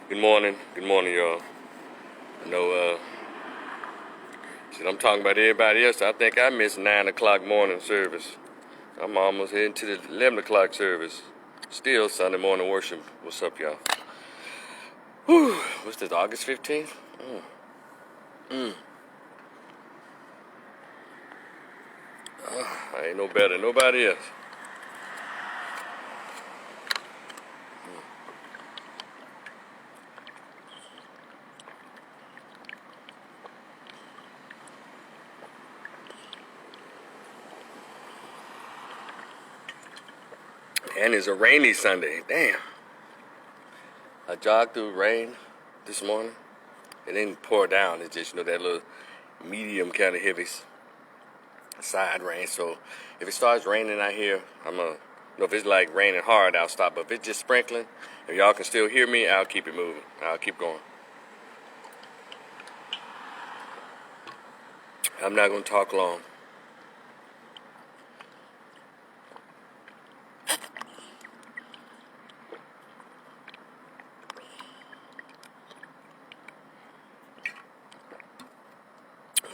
Good morning, y'all. I know, shit, I'm talking about everybody else. I think I missed 9 o'clock morning service. I'm almost heading to the 11 o'clock service. Still Sunday morning worship. What's up, y'all? Whew, what's this, August 15th? I ain't no better than nobody else. And it's a rainy Sunday. Damn. I jogged through rain this morning. It didn't pour down. It's just, that little medium kind of heavy side rain. So if it starts raining out here, if it's like raining hard, I'll stop. But if it's just sprinkling, if y'all can still hear me, I'll keep it moving. I'll keep going. I'm not going to talk long.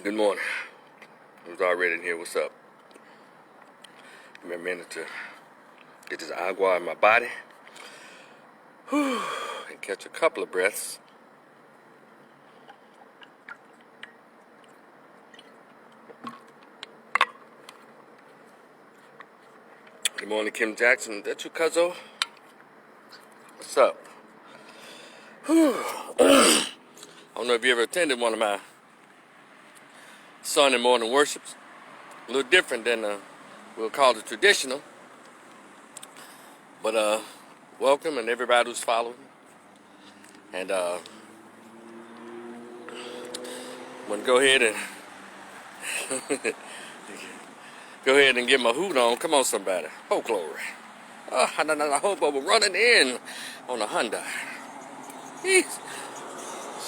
Good morning. Who's already in here? What's up? Give me a minute to get this agua in my body. Whew, and catch a couple of breaths. Good morning, Kim Jackson. That you, cuzzo? What's up? Whew. I don't know if you ever attended one of my Sunday morning worships. A little different than we'll call it traditional. But welcome, and everybody who's following. And I'm gonna go ahead and get my hood on. Come on, somebody. Oh, glory. I hope I was running in on a Hyundai. Jeez.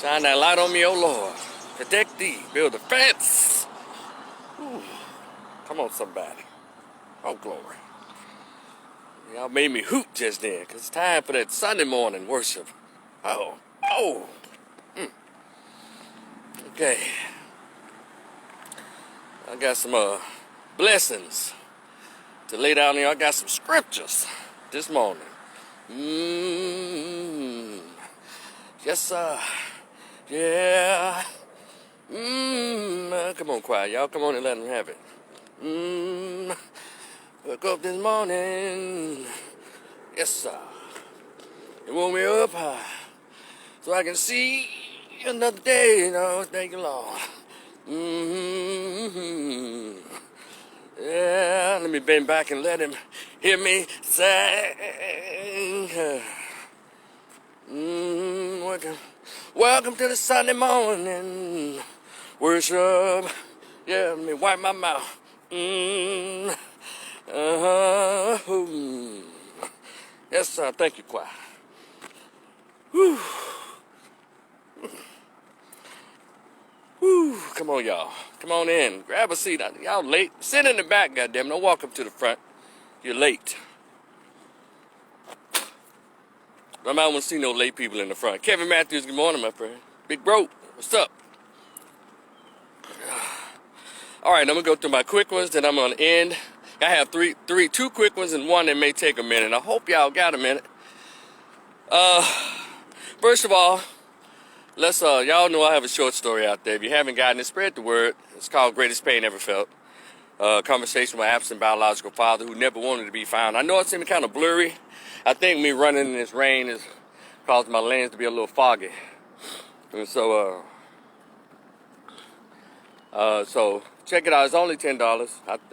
Shine that light on me, oh Lord. Protect thee. Build a fence. Ooh. Come on, somebody. Oh, glory. Y'all made me hoot just then, because it's time for that Sunday morning worship. Oh. Okay. I got some blessings to lay down here. I got some scriptures this morning. Yes, sir. Yeah. Come on, choir. Y'all come on and let them have it. Woke up this morning. Yes, sir. It woke me up high so I can see another day. Thank you, Lord. Yeah, let me bend back and let him hear me sing. Welcome to the Sunday morning worship. Yeah, let me wipe my mouth. Yes, sir. Thank you, choir. Whew. Whew. Come on, y'all. Come on in. Grab a seat. Y'all late. Sit in the back, goddamn. Don't walk up to the front. You're late. I might want to see no late people in the front. Kevin Matthews, good morning, my friend. Big bro, what's up? All right, I'm going to go through my quick ones, then I'm going to end. I have two quick ones and one that may take a minute. I hope y'all got a minute. First of all, y'all know I have a short story out there. If you haven't gotten it, spread the word. It's called Greatest Pain Ever Felt. Conversation with an absent biological father who never wanted to be found. I know it seems kind of blurry. I think me running in this rain has caused my lens to be a little foggy. And so check it out. It's only $10.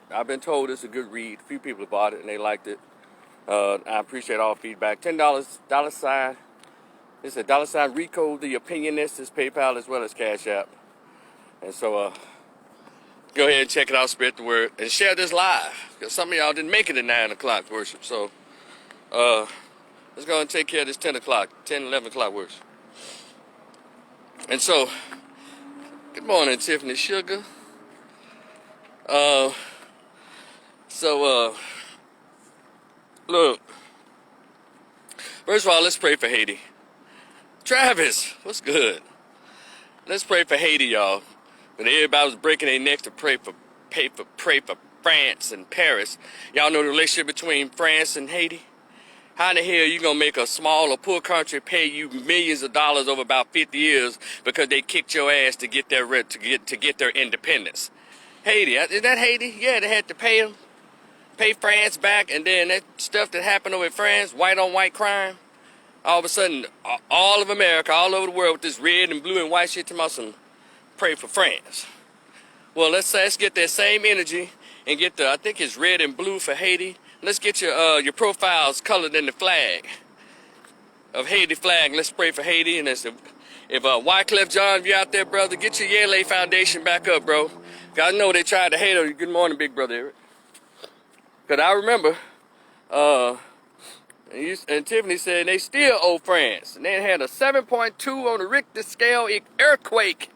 I've been told it's a good read. A few people bought it and they liked it. I appreciate all feedback. $10, $sign. It's a $sign Rico the Opinionist. It's PayPal as well as Cash App. And so go ahead and check it out, spread the word, and share this live. Because some of y'all didn't make it at 9 o'clock worship. So let's go and take care of this 10, 11 o'clock worship. And so, good morning, Tiffany Sugar. Look, first of all, let's pray for Haiti. Travis, what's good? Let's pray for Haiti, y'all. When everybody was breaking their necks to pray for France and Paris. Y'all know the relationship between France and Haiti? How in the hell you gonna make a small or poor country pay you millions of dollars over about 50 years because they kicked your ass to get their independence? Haiti, is that Haiti? Yeah, they had to pay France back, and then that stuff that happened over in France, white on white crime. All of a sudden, all of America, all over the world with this red and blue and white shit, to some pray for France. Well, let's get that same energy and get I think it's red and blue for Haiti. Let's get your profiles colored in the flag of Haiti flag. Let's pray for Haiti. And if Wyclef John, if you're out there, brother, get your Yale Foundation back up, bro. I know they tried to hate on you. Good morning, big brother Eric. Because I remember, and Tiffany said they still owe France. And they had a 7.2 on the Richter scale earthquake.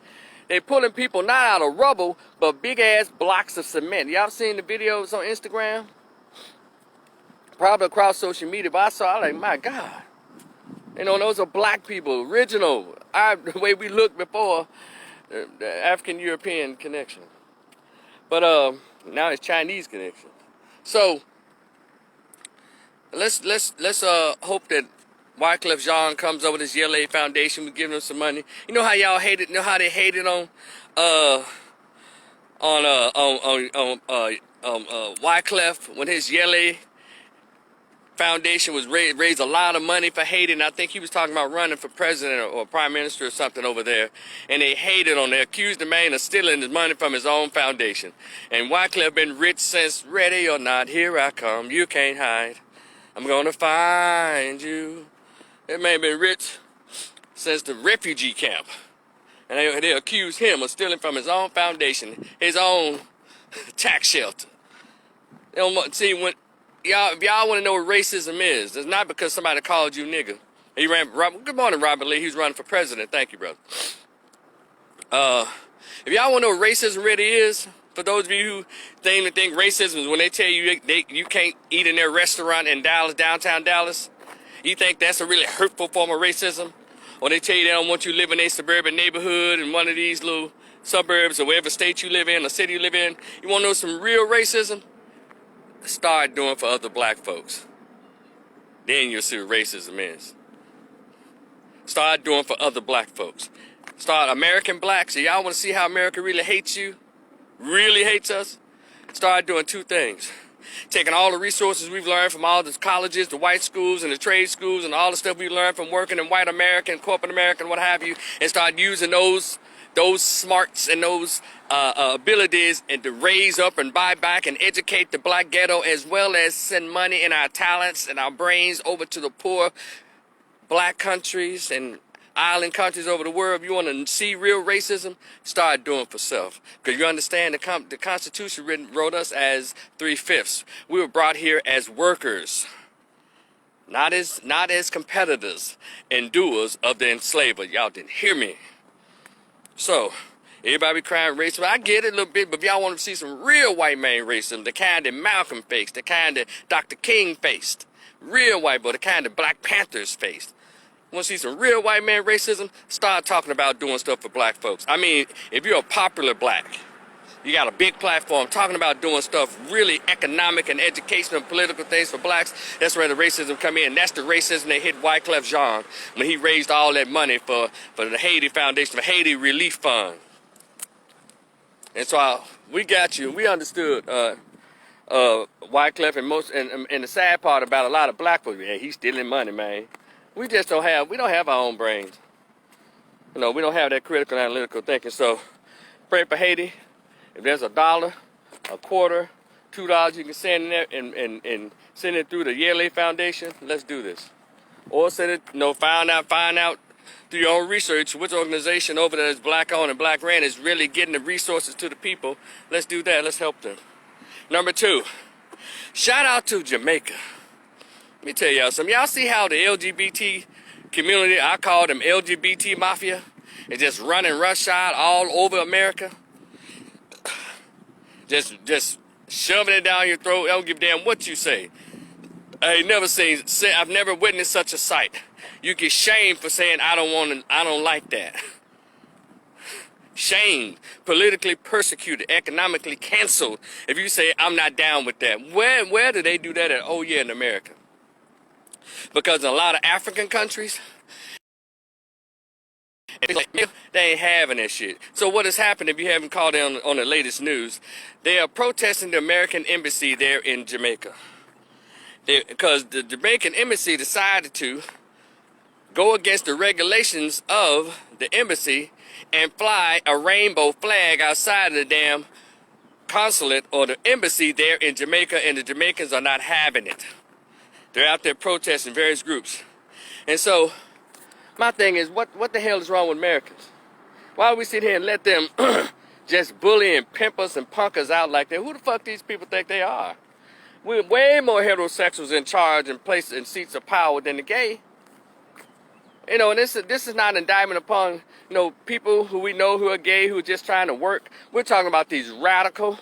They pulling people not out of rubble, but big-ass blocks of cement. Y'all seen the videos on Instagram? Probably across social media, but I was like, my God. You know, those are black people, original. The way we looked before, the African-European connection. But now it's Chinese connection. So let's hope that Wyclef Jean comes up with his Yale Foundation. We give them some money. You know how y'all hated? You know how they hated on Wyclef when his Yale Foundation was raised a lot of money for Haiti, and I think he was talking about running for president or prime minister or something over there. And they hated on. They accused the man of stealing his money from his own foundation. And Wyclef been rich since ready or not. Here I come. You can't hide. I'm gonna find you. That man been rich since the refugee camp. And they accused him of stealing from his own foundation, his own tax shelter. They don't see when if y'all want to know what racism is, it's not because somebody called you nigga. Good morning, Robert Lee. He's running for president. Thank you, brother. If y'all want to know what racism really is, for those of you who think racism is when they tell you you can't eat in their restaurant in Dallas, downtown Dallas, you think that's a really hurtful form of racism? Or they tell you they don't want you to live in a suburban neighborhood in one of these little suburbs or whatever state you live in or city you live in? You want to know some real racism? Start doing for other black folks. Then you'll see what racism is. Start doing for other black folks. Start American blacks. So y'all want to see how America really hates you? Really hates us? Start doing two things. Taking all the resources we've learned from all the colleges, the white schools and the trade schools and all the stuff we learned from working in white American, corporate American, what have you, and start using those smarts and those abilities and to raise up and buy back and educate the black ghetto, as well as send money and our talents and our brains over to the poor black countries and island countries over the world. If you want to see real racism, start doing for self. Because you understand the Constitution wrote us as 3/5. We were brought here as workers, not as competitors and doers of the enslaver. Y'all didn't hear me. So, everybody crying racism. I get it a little bit, but if y'all want to see some real white man racism, the kind that Malcolm faced, the kind that Dr. King faced, real white boy, the kind that Black Panthers faced. Want to see some real white man racism? Start talking about doing stuff for black folks. I mean, if you're a popular black, you got a big platform talking about doing stuff, really economic and educational and political things for blacks, that's where the racism come in. That's the racism that hit Wyclef Jean when he raised all that money for the Haiti Foundation, for Haiti Relief Fund. And so we got you. We understood Wyclef and the sad part about a lot of black folks, yeah, he's stealing money, man. We just don't have our own brains. You know, we don't have that critical analytical thinking. So pray for Haiti. If there's $1, a quarter, $2 you can send in there and send it through the Yale Foundation, let's do this. Or send it, find out through your own research which organization over there is black owned and black ran is really getting the resources to the people. Let's do that. Let's help them. Number 2, shout out to Jamaica. Let me tell y'all something. Y'all see how the LGBT community, I call them LGBT mafia, is just running roughshod all over America? Just shoving it down your throat. I don't give a damn what you say. I've never witnessed such a sight. You get shamed for saying I don't like that. Shamed, politically persecuted, economically canceled if you say I'm not down with that. Where do they do that at? Oh yeah, in America. Because in a lot of African countries, they ain't having that shit. So what has happened, if you haven't caught on the latest news, they are protesting the American embassy there in Jamaica. Because the Jamaican embassy decided to go against the regulations of the embassy and fly a rainbow flag outside of the damn consulate or the embassy there in Jamaica, and the Jamaicans are not having it. They're out there protesting, various groups. And so my thing is, what the hell is wrong with Americans? Why do we sit here and let them just bully and pimp us and punk us out like that? Who the fuck these people think they are? We're way more heterosexuals in charge and places and seats of power than the gay. You know, and this is not an indictment upon, people who we know who are gay, who are just trying to work. We're talking about these radical,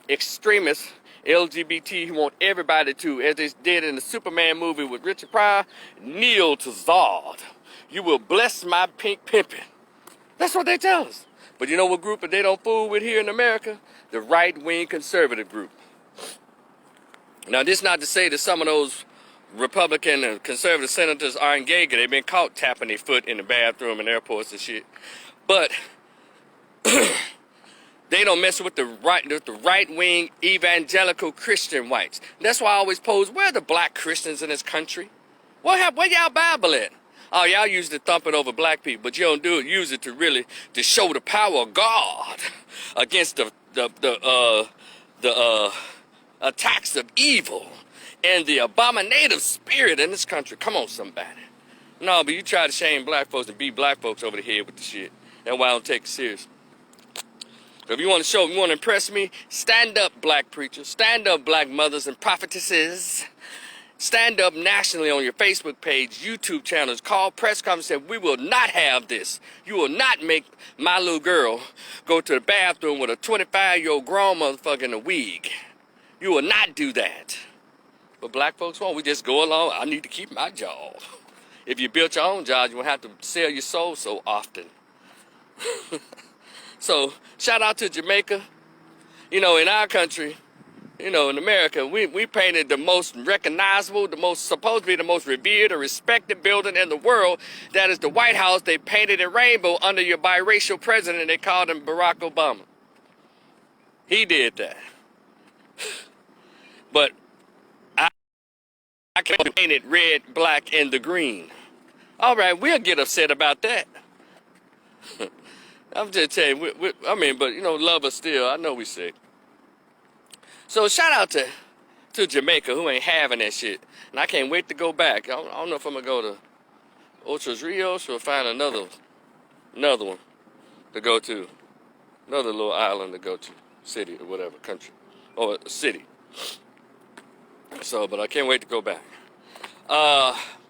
extremists, LGBT, who want everybody to, as they did in the Superman movie with Richard Pryor, kneel to Zod. You will bless my pink pimpin'. That's what they tell us. But you know what group they don't fool with here in America? The right-wing conservative group. Now, this is not to say that some of those Republican and conservative senators aren't gay. They've been caught tapping their foot in the bathroom in airports and shit. But they don't mess with the right-wing evangelical Christian whites. That's why I always pose, where are the black Christians in this country? Where y'all Bible at? Oh, y'all use to thump it over black people, but you don't use it to show the power of God against the attacks of evil and the abominative spirit in this country. Come on, somebody. No, but you try to shame black folks and beat black folks over the head with the shit. That's why I don't take it serious. So if you want to impress me, stand up, black preachers. Stand up, black mothers and prophetesses. Stand up nationally on your Facebook page, YouTube channels. Call press conference and say, we will not have this. You will not make my little girl go to the bathroom with a 25-year-old grown motherfucker in a wig. You will not do that. But black folks won't. We just go along. I need to keep my job. If you built your own job, you won't have to sell your soul so often. So, shout out to Jamaica. In our country, in America, we painted the most recognizable, supposed to be the most revered or respected building in the world. That is the White House. They painted a rainbow under your biracial president. They called him Barack Obama. He did that. But I can't paint it red, black, and the green. All right, we'll get upset about that. I'm just telling you, but love us still. I know we sick. So shout out to Jamaica, who ain't having that shit. And I can't wait to go back. I don't know if I'm going to go to Ochos Rios or find another one to go to. Another little island to go to. City or whatever, country. Or city. So, but I can't wait to go back.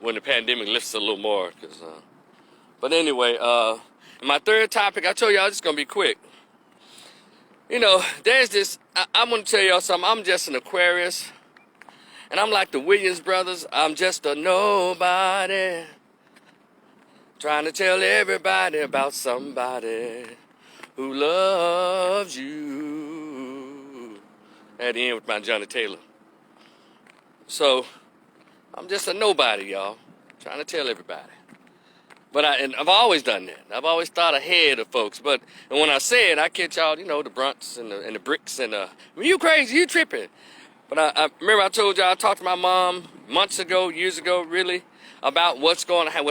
When the pandemic lifts a little more. But anyway, my third topic, I told y'all this is going to be quick. There's this, I'm going to tell y'all something. I'm just an Aquarius. And I'm like the Williams brothers. I'm just a nobody. Trying to tell everybody about somebody who loves you. At the end with my Johnny Taylor. So, I'm just a nobody, y'all. Trying to tell everybody. But I've always done that. I've always thought ahead of folks. And when I say it, I catch y'all, the brunts and the bricks and you crazy, you tripping. But I remember I told y'all, I talked to my mom years ago, really, about what's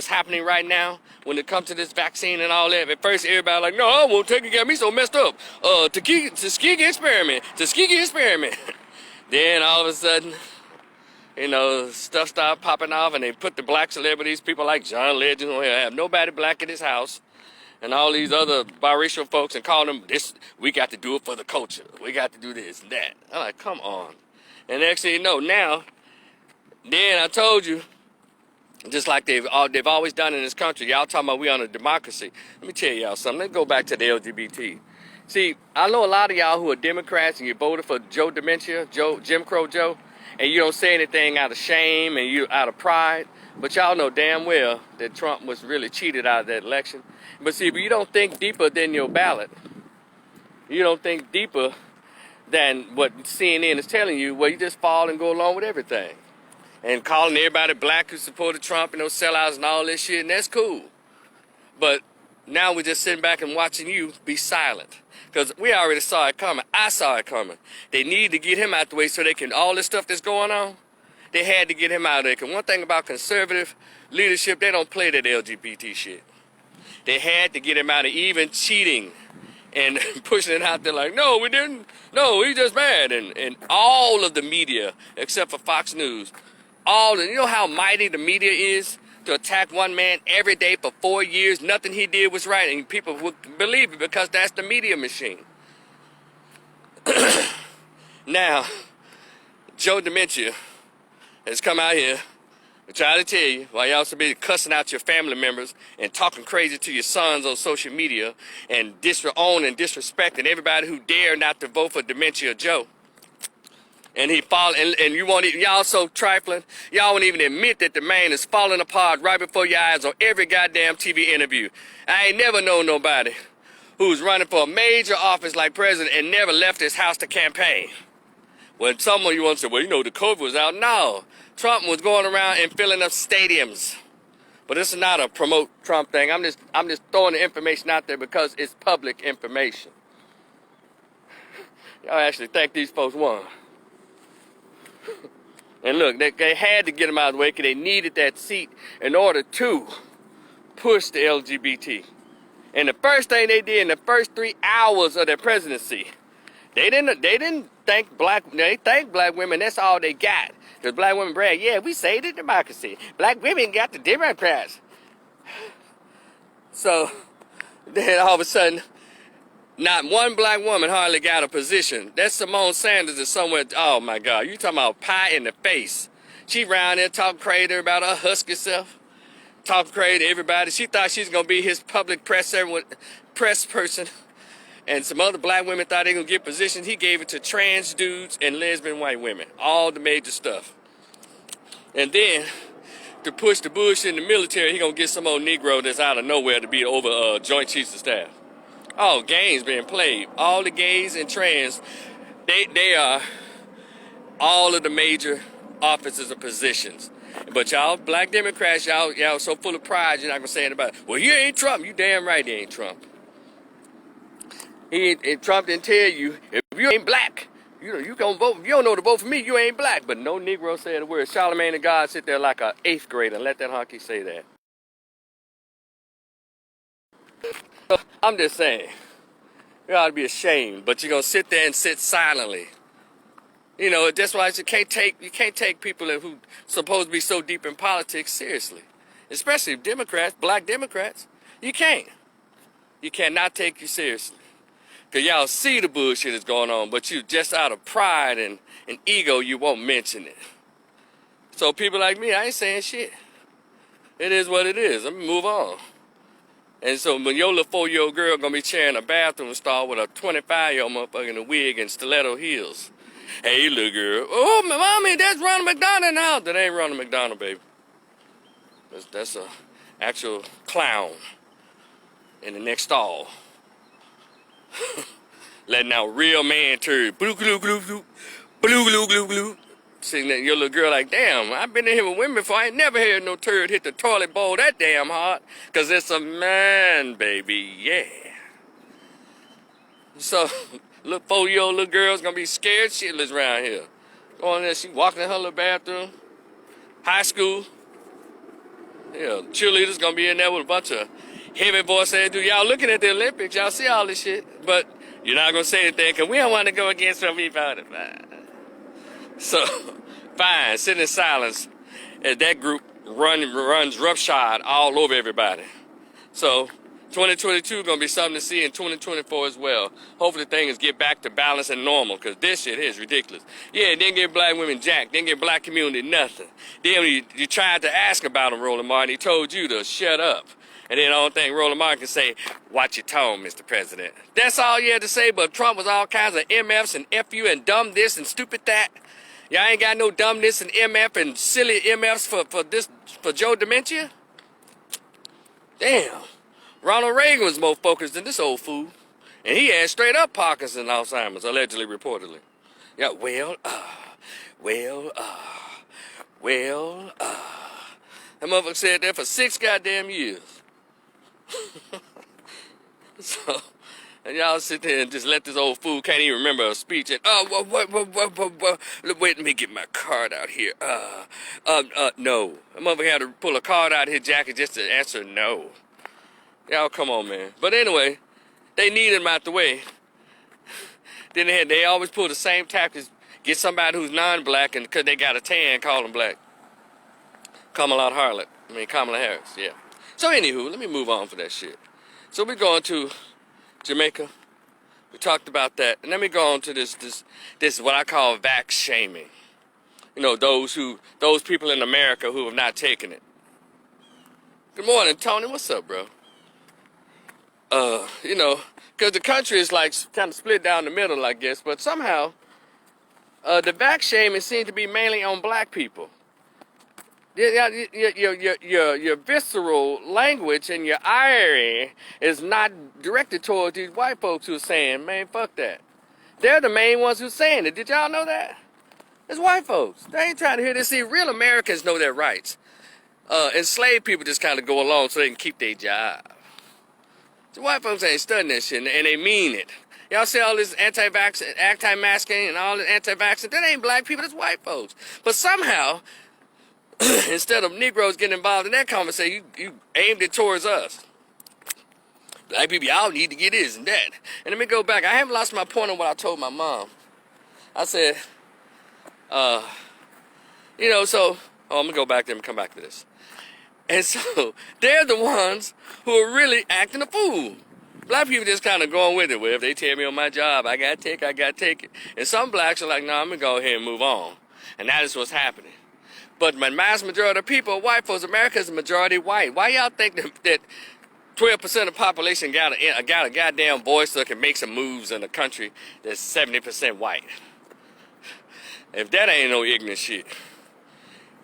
happening right now when it comes to this vaccine and all that. At first, everybody like, no, I won't take it, get me so messed up. Tuskegee experiment. Then all of a sudden, stuff started popping off, and they put the black celebrities, people like John Legend, who have nobody black in his house, and all these other biracial folks, and call them this. We got to do it for the culture. We got to do this and that. I'm like, come on. And next thing you know, now, then I told you, just like they've always done in this country. Y'all talking about we on a democracy. Let me tell y'all something. Let's go back to the LGBT. See, I know a lot of y'all who are Democrats and you voted for Jim Crow Joe. and you don't say anything out of shame and you out of pride. But y'all know damn well that Trump was really cheated out of that election. But see, if you don't think deeper than your ballot, you don't think deeper than what CNN is telling you, well, you just fall and go along with everything. And calling everybody black who supported Trump and those sellouts and all this shit, and that's cool. But now we're just sitting back and watching you be silent. Because we already saw it coming. I saw it coming. They need to get him out the way so they can, all this stuff that's going on, they had to get him out of there. Because one thing about conservative leadership, they don't play that LGBT shit. They had to get him out of even cheating and pushing it out there like, no, we didn't. No, he's just bad. And all of the media, except for Fox News, you know how mighty the media is to attack one man every day for 4 years? Nothing he did was right, and people would believe it because that's the media machine. Now, Joe Dementia has come out here and tried to tell you why y'all should be cussing out your family members and talking crazy to your sons on social media and owning and disrespecting everybody who dare not to vote for Dementia Joe. And he fall, and you won't even, y'all so trifling, y'all won't even admit that the man is falling apart right before your eyes on every goddamn TV interview. I ain't never known nobody who's running for a major office like president and never left his house to campaign. When someone you want to say, well, you know, the COVID was out. No, Trump was going around and filling up stadiums. But this is not a promote Trump thing. I'm just throwing the information out there because it's public information. Y'all actually think these folks won. And look, they had to get him out of the way because they needed that seat in order to push the LGBT. And the first thing they did in the first 3 hours of their presidency, they didn't thank they thanked black women. That's all they got. Because black women brag, yeah, we saved the democracy. Black women got the Democrats. So then all of a sudden, not one black woman hardly got a position. That Simone Sanders is somewhere, oh my God, you talking about pie in the face. She round there talking crazy about her husky self, talking crazy to everybody. She thought she was going to be his public press person. And some other black women thought they were going to get positions. He gave it to trans dudes and lesbian white women, all the major stuff. And then, to push the bullshit in the military, he going to get some old Negro that's out of nowhere to be over Joint Chiefs of Staff. Oh, games being played. All the gays and trans, they are all of the major offices or positions. But y'all, black Democrats, y'all so full of pride, you're not going to say anything about it. Well, you ain't Trump. You damn right he ain't Trump. Trump didn't tell you, if you ain't black, you gonna vote. If you don't know to vote for me, you ain't black. But no Negro said a word. Charlemagne the God sit there like an 8th grader and let that honky say that. I'm just saying, you ought to be ashamed, but you're gonna sit there and sit silently. You know, that's why you can't take people who supposed to be so deep in politics seriously, especially Democrats, black Democrats. You can't. You cannot take you seriously, cause y'all see the bullshit that's going on, but you just out of pride and ego, you won't mention it. So people like me, I ain't saying shit. It is what it is. I'm gonna move on. And so when your little 4-year-old girl gonna be sharing a bathroom stall with a 25-year-old motherfucker in a wig and stiletto heels. Hey, little girl. Oh, my mommy, that's Ronald McDonald now. That ain't Ronald McDonald, baby. That's a actual clown in the next stall. Letting out real man turd. Blue, glue, glue, glue. Blue, glue, glue, glue. Sitting at your little girl like, damn, I've been in here with women before. I ain't never heard no turd hit the toilet bowl that damn hard. Because it's a man, baby, yeah. So, little 4-year-old little girl's going to be scared shitless around here. Going there, she walking in her little bathroom. High school. Yeah, cheerleaders going to be in there with a bunch of heavy voice saying, dude, y'all looking at the Olympics. Y'all see all this shit. But you're not going to say anything because we don't want to go against what we voted for. So, fine, sit in silence as that group runs roughshod all over everybody. So, 2022 is going to be something to see in 2024 as well. Hopefully things get back to balance and normal, because this shit is ridiculous. Yeah, didn't get black women jack, didn't get black community nothing. Then you tried to ask about him, Roland Martin, he told you to shut up. And then the only thing Roland Martin can say, watch your tone, Mr. President. That's all you had to say, but Trump was all kinds of MFs and FU and dumb this and stupid that. Y'all ain't got no dumbness and MF and silly MFs for Joe Dementia? Damn. Ronald Reagan was more focused than this old fool. And he had straight up Parkinson's and Alzheimer's, allegedly, reportedly. Yeah, that motherfucker said that for 6 goddamn years. So, and y'all sit there and just let this old fool can't even remember a speech. And, wait, let me get my card out here. No. That motherfucker had to pull a card out of his jacket just to answer no. Y'all, come on, man. But anyway, they needed him out the way. Then they always pull the same tactics. Get somebody who's non-black, and because they got a tan, call them black. Kamala Harris, yeah. So anywho, let me move on for that shit. So we're going to Jamaica. We talked about that. And let me go on to this is what I call vax shaming. You know, those people in America who have not taken it. Good morning, Tony. What's up, bro? You know, because the country is like kind of split down the middle, I guess, but somehow the vax shaming seems to be mainly on black people. Your visceral language and your irony is not directed towards these white folks who are saying, man, fuck that. They're the main ones who are saying it. Did y'all know that? It's white folks. They ain't trying to hear this. See, real Americans know their rights. Enslaved people just kind of go along so they can keep their job. The white folks ain't studying that shit, and they mean it. Y'all see all this anti-masking and all this anti-vaccine? That ain't black people, that's white folks. But somehow, instead of Negroes getting involved in that conversation, you aimed it towards us. Black people, y'all need to get this and that. And let me go back. I haven't lost my point on what I told my mom. I said, you know, so, I'm going to go back there and come back to this. And so, they're the ones who are really acting a fool. Black people just kind of going with it. Well, if they tell me on my job, I got to take it. And some blacks are like, no, I'm going to go ahead and move on. And that is what's happening. But the mass majority of people are white folks. America is a majority white. Why y'all think that 12% of the population got a goddamn voice that can make some moves in a country that's 70% white? If that ain't no ignorant shit.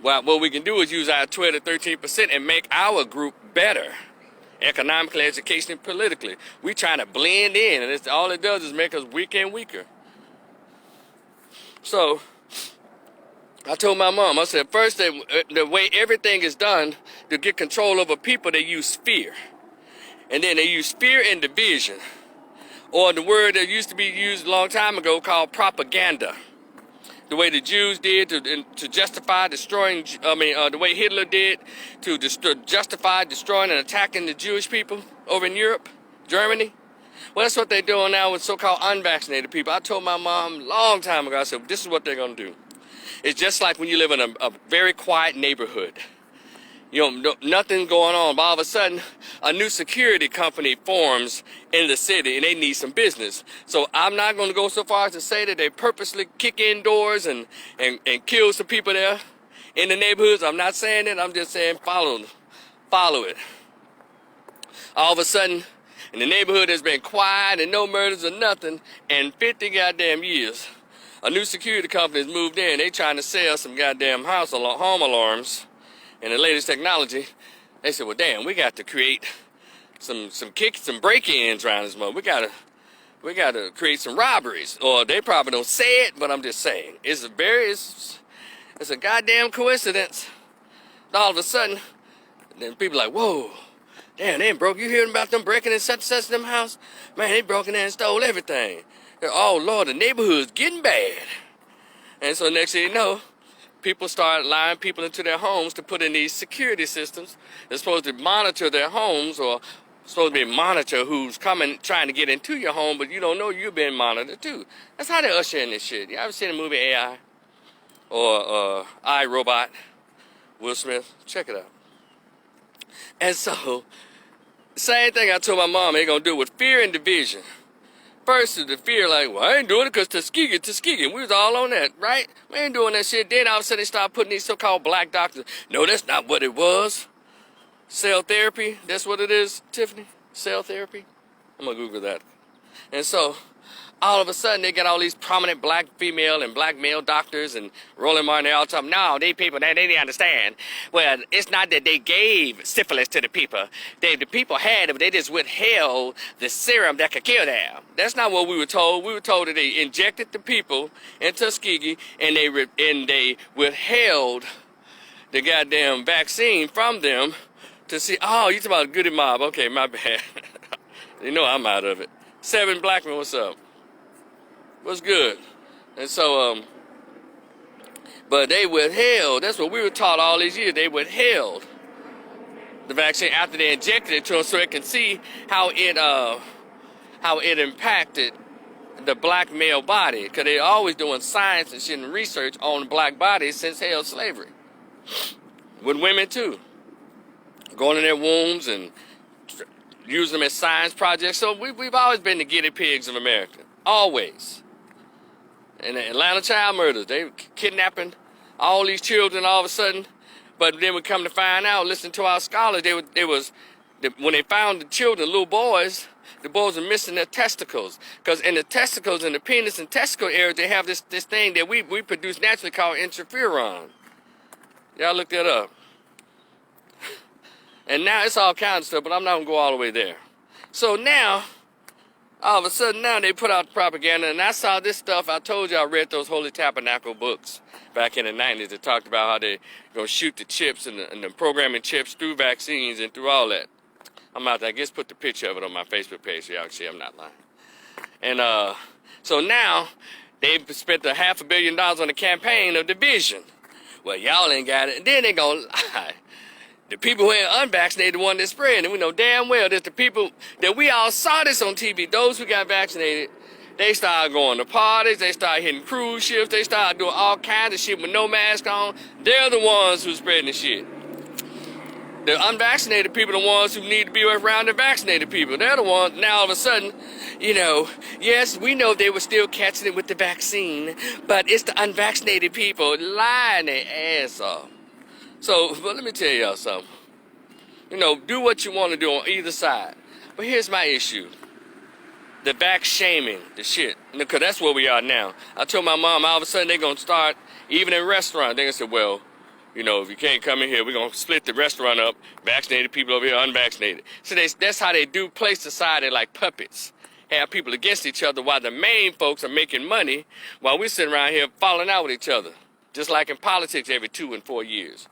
Well, what we can do is use our 12 to 13% and make our group better. Economically, educationally, politically. We trying to blend in, and all it does is make us weaker and weaker. So, I told my mom, I said, first, the way everything is done to get control over people, they use fear. And then they use fear and division. Or the word that used to be used a long time ago called propaganda. The way the Jews did to justify destroying, the way Hitler did to justify destroying and attacking the Jewish people over in Europe, Germany. Well, that's what they're doing now with so-called unvaccinated people. I told my mom a long time ago, I said, this is what they're going to do. It's just like when you live in a very quiet neighborhood. You know, nothing going on. But all of a sudden, a new security company forms in the city, and they need some business. So I'm not going to go so far as to say that they purposely kick in doors and kill some people there in the neighborhoods. I'm not saying that. I'm just saying follow it. All of a sudden, in the neighborhood has been quiet and no murders or nothing in 50 goddamn years. A new security company has moved in. They trying to sell some goddamn home alarms. And the latest technology, they said, well, damn, we got to create some break-ins around this mother. We gotta create some robberies. Or they probably don't say it, but I'm just saying. It's a goddamn coincidence. All of a sudden, then people are like, whoa, damn, they broke. You hearing about them breaking in such and such them house? Man, they broke in there and stole everything. Oh, Lord, the neighborhood's getting bad. And so next thing you know, people start lying people into their homes to put in these security systems. They're supposed to monitor their homes, or supposed to be monitor who's coming, trying to get into your home, but you don't know you're being monitored too. That's how they usher in this shit. You ever seen the movie AI? Or I, Robot? Will Smith? Check it out. And so, same thing I told my mom they're going to do with fear and division. First is the fear, like, well, I ain't doing it because Tuskegee. We was all on that, right? We ain't doing that shit. Then all of a sudden they start putting these so-called black doctors. No, that's not what it was. Cell therapy, that's what it is, Tiffany? Cell therapy? I'm going to Google that. And so, all of a sudden they got all these prominent black female and black male doctors and Roland Martin, they all talking, no, they people, they didn't understand. Well, it's not that they gave syphilis to the people. The people had it, but they just withheld the serum that could kill them. That's not what we were told. We were told that they injected the people in Tuskegee and they withheld the goddamn vaccine from them to see, oh, you talking about a goody mob. Okay, my bad. You know I'm out of it. 7 Blackman, what's up? What's good? And so, but they withheld, that's what we were taught all these years, they withheld the vaccine after they injected it to them so it can see how it impacted the black male body. Because they're always doing science and shit and research on black bodies since hell slavery. With women too. Going in their wombs and using them as science projects. So we've always been the guinea pigs of America. Always. And the Atlanta child murders, they were kidnapping all these children all of a sudden. But then we come to find out, listening to our scholars, when they found the children, little boys, the boys were missing their testicles. Because in the testicles, in the penis and testicle area, they have this thing that we produce naturally called interferon. Y'all look that up. And now it's all kinds of stuff, but I'm not going to go all the way there. So now, all of a sudden now they put out the propaganda, and I saw this stuff. I told you I read those Holy Tabernacle books back in the 90s that talked about how they going to shoot the chips and the programming chips through vaccines and through all that. I'm out there. I guess put the picture of it on my Facebook page so y'all can see I'm not lying. And so now they've spent $500 million on the campaign of division. Well, y'all ain't got it. And then they going to lie. The people who ain't unvaccinated, the one that spread, and we know damn well that the people that we all saw this on TV, those who got vaccinated, they started going to parties, they started hitting cruise ships, they started doing all kinds of shit with no mask on. They're the ones who spreading the shit. The unvaccinated people are the ones who need to be around the vaccinated people. They're the ones, now all of a sudden, you know, yes, we know they were still catching it with the vaccine, but it's the unvaccinated people lying their ass off. So, but let me tell y'all something. You know, do what you want to do on either side. But here's my issue. The vax shaming, the shit. Because that's where we are now. I told my mom, all of a sudden they're going to start, even in restaurants, they're going to say, well, you know, if you can't come in here, we're going to split the restaurant up. Vaccinated people over here, unvaccinated. So that's how they do play society like puppets. Have people against each other while the main folks are making money while we're sitting around here falling out with each other. Just like in politics every 2 and 4 years.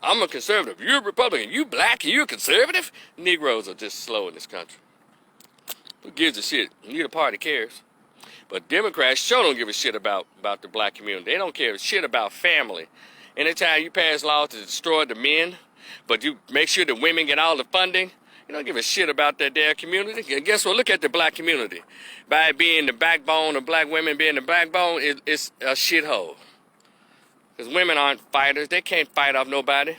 I'm a conservative. You're a Republican. You black. You're a conservative. Negroes are just slow in this country. Who gives a shit? Neither party cares. But Democrats sure don't give a shit about the black community. They don't care shit about family. Anytime you pass laws to destroy the men, but you make sure the women get all the funding, you don't give a shit about that damn community. And guess what? Look at the black community. By being the backbone of black women being the backbone, it's a shithole. Because women aren't fighters. They can't fight off nobody.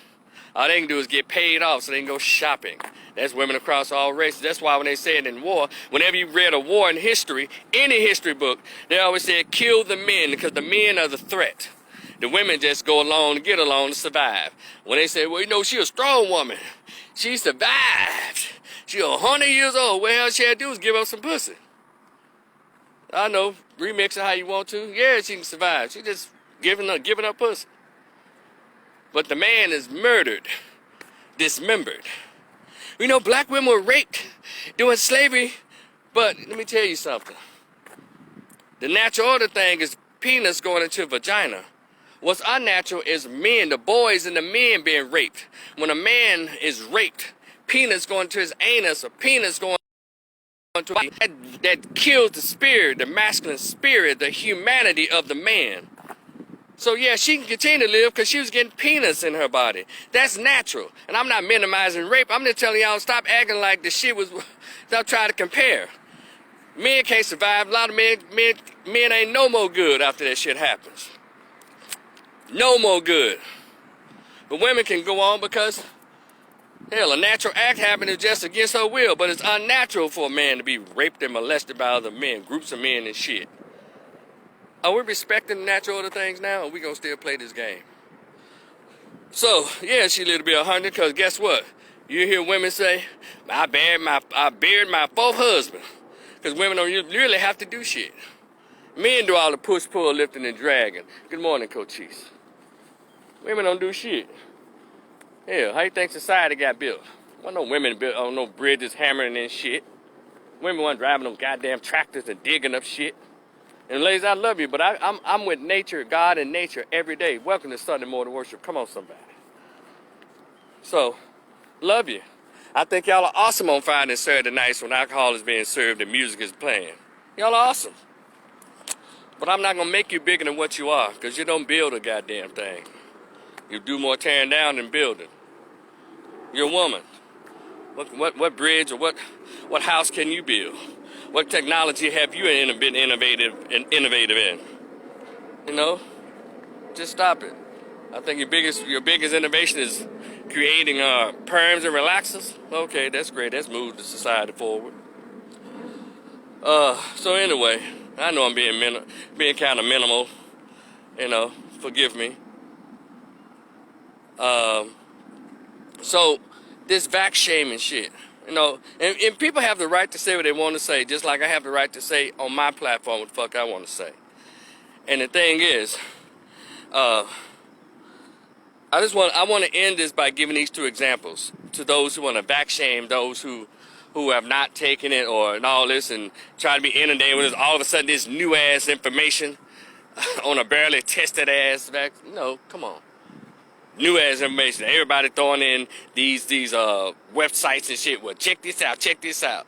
All they can do is get paid off so they can go shopping. That's women across all races. That's why when they say it in war, whenever you read a war in history, any history book, they always said kill the men because the men are the threat. The women just go along to get along to survive. When they say, well, you know, she's a strong woman. She survived. She's 100 years old. What the hell she had to do is give up some pussy. I know, remix it how you want to. Yeah, she can survive. She just giving up pussy. But the man is murdered, dismembered. You know, black women were raped during slavery, but let me tell you something. The natural order thing is penis going into vagina. What's unnatural is men, the boys and the men being raped. When a man is raped, penis going to his anus or penis going to that kills the spirit, the masculine spirit, the humanity of the man. So yeah, she can continue to live because she was getting penis in her body. That's natural. And I'm not minimizing rape. I'm just telling y'all, stop acting like the shit was, stop trying to compare. Men can't survive. A lot of men ain't no more good after that shit happens. No more good. But women can go on because, hell, a natural act happening just against her will. But it's unnatural for a man to be raped and molested by other men, groups of men and shit. Are we respecting the natural order things now, or we gonna still play this game? So, yeah, she lived to be 100, because guess what? You hear women say, I buried my 4th husband. Because women don't really have to do shit. Men do all the push, pull, lifting, and dragging. Good morning, Cochise. Women don't do shit. Hell, how you think society got built? Well, no women built on no bridges hammering and shit. Women weren't driving them goddamn tractors and digging up shit. And ladies, I love you, but I'm with nature, God and nature every day. Welcome to Sunday morning worship. Come on, somebody. So, love you. I think y'all are awesome on Friday and Saturday nights when alcohol is being served and music is playing. Y'all are awesome. But I'm not going to make you bigger than what you are, because you don't build a goddamn thing. You do more tearing down than building. You're a woman. What bridge or what house can you build? What technology have you been innovative in? You know, just stop it. I think your biggest innovation is creating perms and relaxers. Okay, that's great. That's moved the society forward. So anyway, I know I'm being kind of minimal. You know, forgive me. So this vax shaming shit. You know, and people have the right to say what they want to say, just like I have the right to say on my platform what the fuck I want to say. And the thing is, I want to end this by giving these two examples to those who want to back shame those who have not taken it or and all this and try to be inundated with this, all of a sudden this new ass information on a barely tested ass vax. No, come on. New ass information. Everybody throwing in these websites and shit. Well, check this out. Check this out.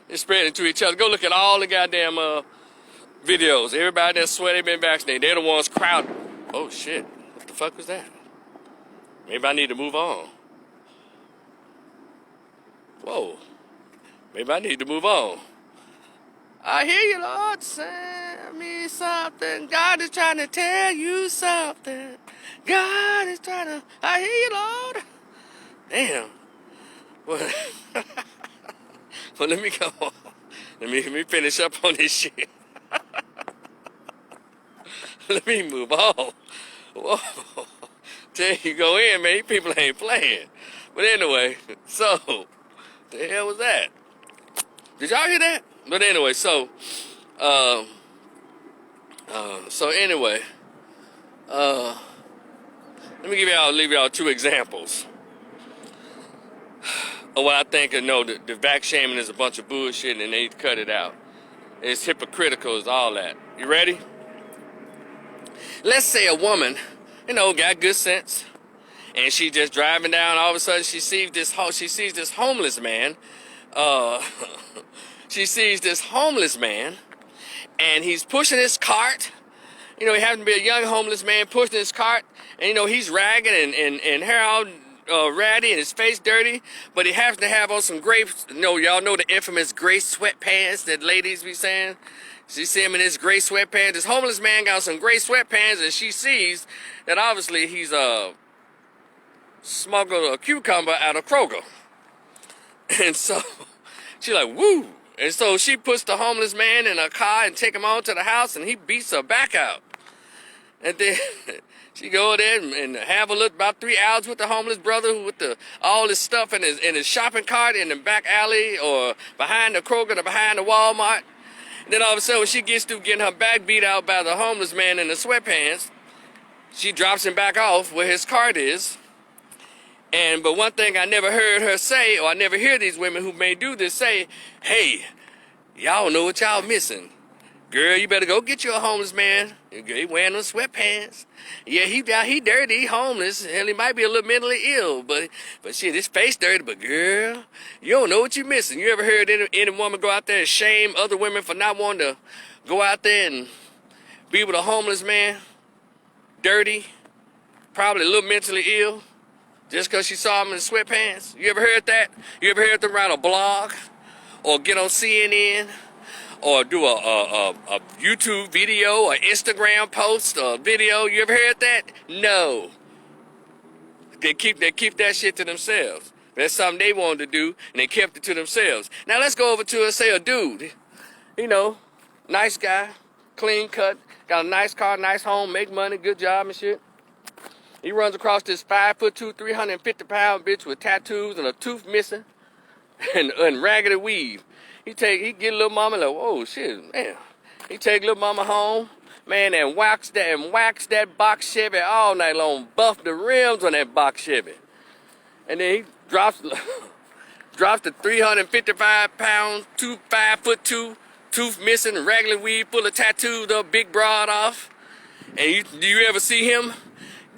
They're spreading to each other. Go look at all the goddamn videos. Everybody that swear they been vaccinated. They're the ones crowded. Oh shit! What the fuck was that? Maybe I need to move on. Whoa. Maybe I need to move on. I hear you, Lord, say me something. God is trying to tell you something. God is trying to... I hear you, Lord. Damn. Well, well, let me go on. Let me finish up on this shit. Let me move on. Whoa. There you go in, man. You people ain't playing. But anyway, so, the hell was that? Did y'all hear that? But anyway, so anyway, let me leave y'all two examples of what I think. The vax shaming is a bunch of bullshit and they need to cut it out. It's hypocritical as all that. You ready? Let's say a woman, got good sense, and she just driving down. All of a sudden, she sees this homeless man. She sees this homeless man, and he's pushing his cart. He happens to be a young homeless man pushing his cart, and he's ragged and hair all ratty and his face dirty, but he happens to have on some gray. Y'all know the infamous gray sweatpants that ladies be saying. She see him in his gray sweatpants. This homeless man got some gray sweatpants, and she sees that obviously he's smuggled a cucumber out of Kroger, and so she's like, woo. And so she puts the homeless man in a car and take him on to the house, and he beats her back out. And then she go there and have a look about 3 hours with the homeless brother with all his stuff in his shopping cart in the back alley or behind the Kroger or behind the Walmart. And then all of a sudden when she gets through getting her back beat out by the homeless man in the sweatpants, she drops him back off where his cart is. But one thing I never heard her say, or I never hear these women who may do this say, hey, y'all know what y'all missing. Girl, you better go get you a homeless man. He wearing them sweatpants. Yeah, he dirty, he homeless. Hell, he might be a little mentally ill, but shit, his face dirty. But girl, you don't know what you missing. You ever heard any woman go out there and shame other women for not wanting to go out there and be with a homeless man? Dirty, probably a little mentally ill. Just because she saw him in sweatpants. You ever heard that? You ever heard them write a blog? Or get on CNN? Or do a YouTube video or Instagram post or video? You ever heard that? No. They keep that shit to themselves. That's something they wanted to do, and they kept it to themselves. Now let's go over to, say, a dude. Nice guy, clean cut, got a nice car, nice home, make money, good job and shit. He runs across this 5'2", 350-pound bitch with tattoos and a tooth missing. and raggedy weave. He get little mama like, whoa, shit, man. He take little mama home, man, and wax that box Chevy all night long, buff the rims on that box Chevy. And then he drops the 355-pound, 5'2", tooth missing, raggedy weave, full of tattoos, the big broad off. And do you ever see him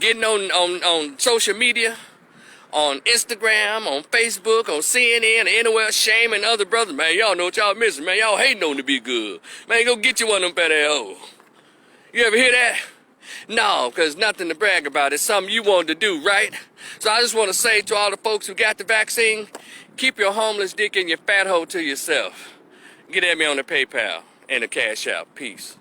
getting on social media, on Instagram, on Facebook, on CNN, or anywhere, shaming other brothers? Man, y'all know what y'all missing, man. Y'all hating on to be good. Man, go get you one of them fat assholes. You ever hear that? No, because nothing to brag about. It's something you wanted to do, right? So I just want to say to all the folks who got the vaccine, keep your homeless dick and your fat hoe to yourself. Get at me on the PayPal and the Cash App. Peace.